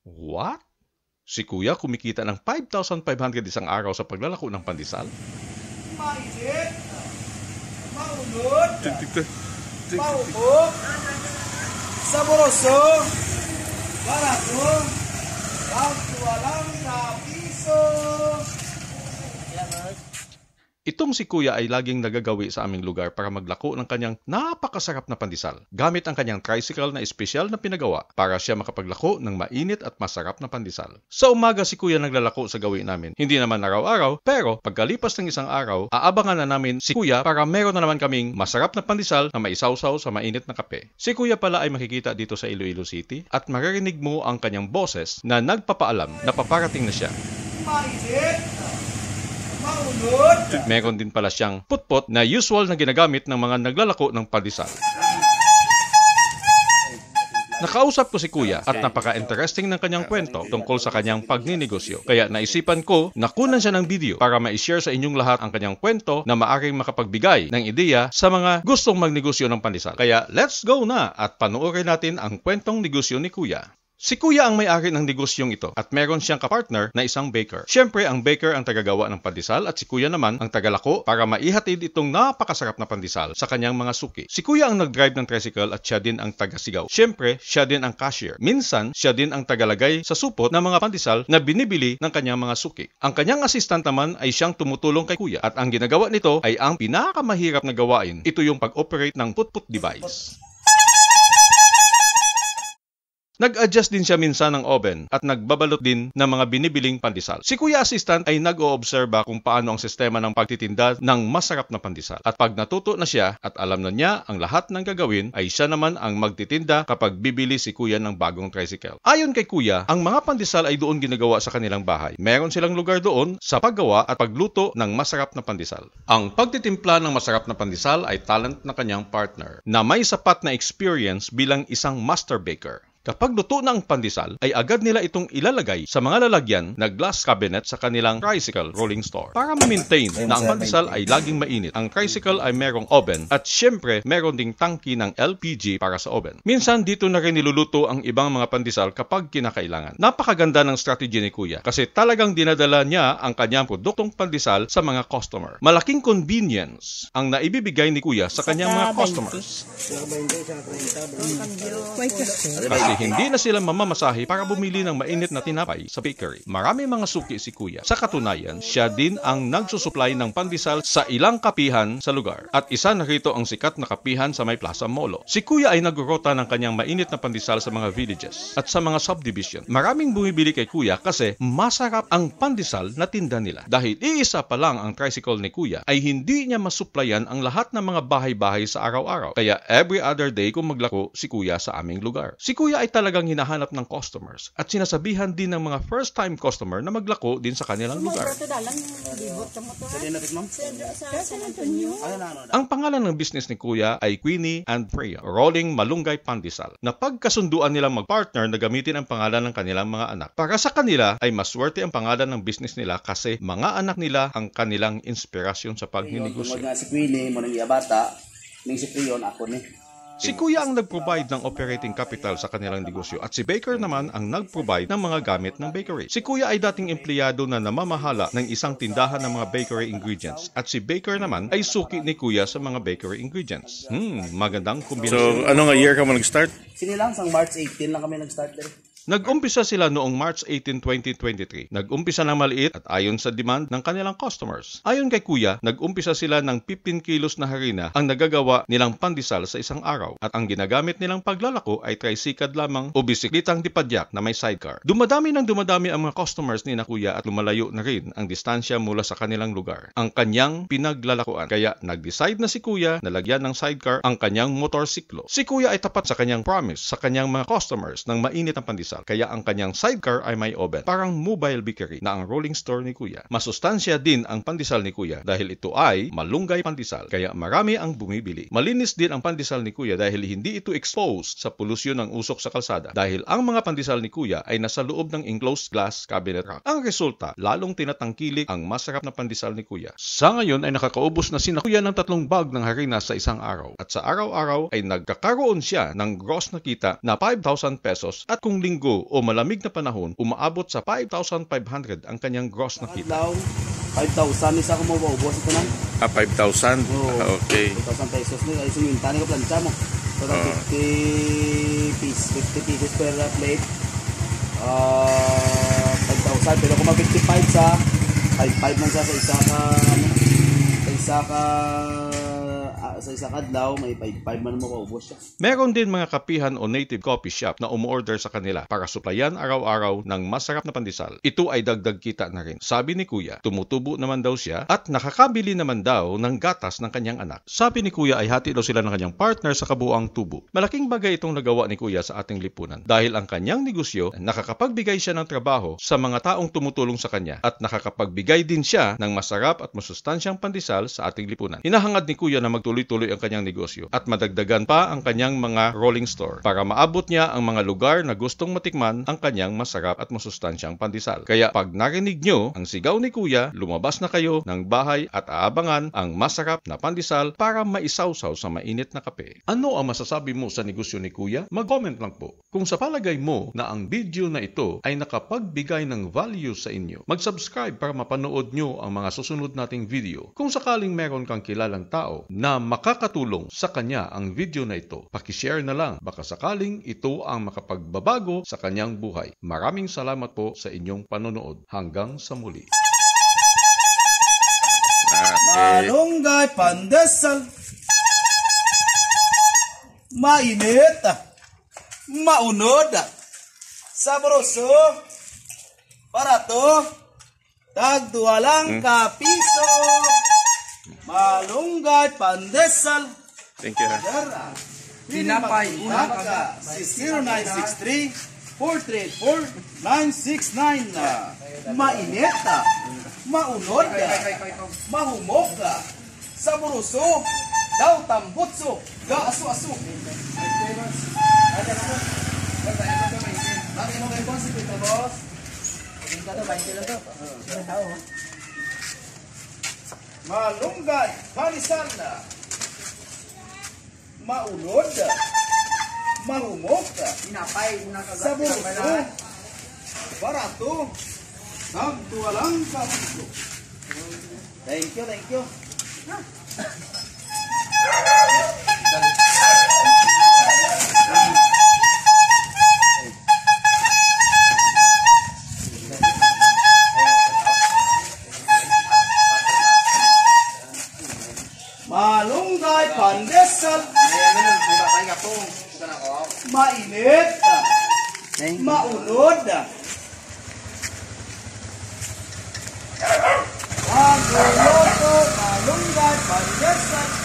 What? Si Kuya kumikita ng 5,500 isang araw sa paglalako ng pandesal? Mainit, maunod, maubok, saboroso, barato, walang na piso. Itong si Kuya ay laging nagagawi sa aming lugar para maglako ng kanyang napakasarap na pandesal gamit ang kanyang tricycle na espesyal na pinagawa para siya makapaglako ng mainit at masarap na pandesal. Sa umaga si Kuya naglalako sa gawi namin. Hindi naman araw-araw, pero pagkalipas ng isang araw, aabangan na namin si Kuya para meron na naman kaming masarap na pandesal na maisawsaw sa mainit na kape. Si Kuya pala ay makikita dito sa Iloilo City at maririnig mo ang kanyang boses na nagpapaalam na paparating na siya. Mainit, maunod. Meron din pala siyang putpot na usual na ginagamit ng mga naglalako ng pandesal. Nakausap ko si Kuya at napaka-interesting ng kanyang kwento tungkol sa kanyang pagninegosyo. Kaya naisipan ko na kunan siya ng video para ma-share sa inyong lahat ang kanyang kwento na maaring makapagbigay ng ideya sa mga gustong magnegosyo ng pandesal. Kaya let's go na at panoorin natin ang kwentong negosyo ni Kuya. Si Kuya ang may-ari ng negosyong ito at meron siyang kapartner na isang baker. Siyempre, ang baker ang tagagawa ng pandesal at si Kuya naman ang tagalako para maihatid itong napakasarap na pandesal sa kanyang mga suki. Si Kuya ang nag-drive ng tricycle at siya din ang tagasigaw. Siyempre, siya din ang cashier. Minsan, siya din ang tagalagay sa supot ng mga pandesal na binibili ng kanyang mga suki. Ang kanyang assistant naman ay siyang tumutulong kay Kuya at ang ginagawa nito ay ang pinakamahirap na gawain. Ito yung pag-operate ng put-put device. Nag-adjust din siya minsan ng oven at nagbabalot din ng mga binibiling pandesal. Si Kuya Assistant ay nag-oobserba kung paano ang sistema ng pagtitinda ng masarap na pandesal. At pag natuto na siya at alam na niya ang lahat ng gagawin, ay siya naman ang magtitinda kapag bibili si Kuya ng bagong tricycle. Ayon kay Kuya, ang mga pandesal ay doon ginagawa sa kanilang bahay. Meron silang lugar doon sa paggawa at pagluto ng masarap na pandesal. Ang pagtitimpla ng masarap na pandesal ay talent na kanyang partner na may sapat na experience bilang isang master baker. Kapag luto na ang pandesal, ay agad nila itong ilalagay sa mga lalagyan na glass cabinet sa kanilang tricycle rolling store. Para ma-maintain na ang pandesal ay laging mainit, ang tricycle ay merong oven at syempre meron ding tangki ng LPG para sa oven. Minsan dito na rin niluluto ang ibang mga pandesal kapag kinakailangan. Napakaganda ng strategy ni Kuya kasi talagang dinadala niya ang kanyang produktong pandesal sa mga customer. Malaking convenience ang naibibigay ni Kuya sa kanyang mga customers. Kasi hindi na sila mamamasahe para bumili ng mainit na tinapay sa bakery. Marami mga suki si Kuya. Sa katunayan, siya din ang nagsusupply ng pandesal sa ilang kapihan sa lugar. At isa na rito ang sikat na kapihan sa may Plaza Molo. Si Kuya ay nagrorota ng kanyang mainit na pandesal sa mga villages at sa mga subdivision. Maraming bumibili kay Kuya kasi masarap ang pandesal na tinda nila. Dahil iisa pa lang ang tricycle ni Kuya, ay hindi niya masuplayan ang lahat ng mga bahay-bahay sa araw-araw. Kaya every other day kung maglako si Kuya sa aming lugar. Si Kuya ay talagang hinahanap ng customers at sinasabihan din ng mga first-time customer na maglako din sa kanilang lugar. Ang pangalan ng business ni Kuya ay Queenie and Freya, Rolling Malunggay Pandesal, na pagkasunduan nilang magpartner na gamitin ang pangalan ng kanilang mga anak. Para sa kanila ay maswerte ang pangalan ng business nila kasi mga anak nila ang kanilang inspirasyon sa pagninegosyo. Si Queenie mo nang bata, ning si Freyon ako ni. Si Kuya ang nag-provide ng operating capital sa kanilang negosyo at si Baker naman ang nag-provide ng mga gamit ng bakery. Si Kuya ay dating empleyado na namamahala ng isang tindahan ng mga bakery ingredients at si Baker naman ay suki ni Kuya sa mga bakery ingredients. Magandang kombinasyon. So, ano nga year ka mo nag-start? Sinilang sang March 18 lang kami nag-start din. Nag-umpisa sila noong March 18, 2023. Nag-umpisa ng maliit at ayon sa demand ng kanilang customers. Ayon kay Kuya, nag-umpisa sila ng 15 kilos na harina ang nagagawa nilang pandesal sa isang araw. At ang ginagamit nilang paglalako ay tricycad lamang o bisiklitang dipadyak na may sidecar. Dumadami ang mga customers ni na Kuya at lumalayo na rin ang distansya mula sa kanilang lugar. Ang kanyang pinaglalakuan. Kaya nag-decide na si Kuya na lagyan ng sidecar ang kanyang motorsiklo. Si Kuya ay tapat sa kanyang promise sa kanyang mga customers ng mainit ang pandesal. Kaya ang kanyang sidecar ay may oven. Parang mobile bakery na ang rolling store ni Kuya. Masustansya din ang pandesal ni Kuya dahil ito ay malunggay pandesal. Kaya marami ang bumibili. Malinis din ang pandesal ni Kuya dahil hindi ito exposed sa polusyon ng usok sa kalsada. Dahil ang mga pandesal ni Kuya ay nasa loob ng enclosed glass cabinet rack. Ang resulta, lalong tinatangkilik ang masarap na pandesal ni Kuya. Sa ngayon ay nakakaubos na si Kuya ng 3 bag ng harina sa isang araw. At sa araw-araw ay nagkakaroon siya ng gross na kita na 5,000 pesos at kung linggo linggo o malamig na panahon, umaabot sa 5,500 ang kanyang gross na kita. Adlaw, 5,000 isa ko mo maubos ito nan. 5,000? Oo. Okay. 5,000 pesos ni ay suminta ni ko plancha mo. So 50 pieces per plate. 5,000 pero kung mag-55 sa 5,500 man sa isa ka sa isa ka adlaw may 5,500 man mo maubos siya. Meron din mga kapihan o native coffee shop na umuorder sa kanila para suplayan araw-araw ng masarap na pandesal. Ito ay dagdag kita na rin. Sabi ni Kuya, tumutubo naman daw siya at nakakabili naman daw ng gatas ng kanyang anak. Sabi ni Kuya ay hati daw sila ng kanyang partner sa kabuuang tubo. Malaking bagay itong nagawa ni Kuya sa ating lipunan dahil ang kanyang negosyo nakakapagbigay siya ng trabaho sa mga taong tumutulong sa kanya at nakakapagbigay din siya ng masarap at masustansyang pandesal sa ating lipunan. Hinahangad ni Kuya na magtuloy-tuloy ang kanyang negosyo at madagdagan pa ang kanyang mga rolling store para maabot niya ang mga lugar na gustong matikman ang kanyang masarap at masustansyang pandesal. Kaya pag narinig nyo ang sigaw ni Kuya, lumabas na kayo ng bahay at aabangan ang masarap na pandesal para maisawsaw sa mainit na kape. Ano ang masasabi mo sa negosyo ni Kuya? Mag-comment lang po. Kung sa palagay mo na ang video na ito ay nakapagbigay ng value sa inyo, mag-subscribe para mapanood nyo ang mga susunod nating video. Kung sakaling meron kang kilalang tao na makakatulong sa kanya ang video na ito, pakishare na lang. Baka sakaling ito ang makapagbabago sa kanyang buhay. Maraming salamat po sa inyong panonood. Hanggang sa muli. Malunggay pandesal. Mainit. Maunod. Sabroso. Barato. Tagdua lang ka piso. Malunggay pandesal. Thank you. Tinapay unang kaga 0963-434-969. Mainit. Maunod. Mahumok. Sabroso. Daw tambutso. Gaaso-aso. Bakit mo kayo boss? Ito boss. Malunggay, palisan, maunod, mahumok, sabroso, barato, nagtuwalang kapiso. Thank you. Malunggay pandesal. Mainit. Maunod. Magluluto malunggay pandesal.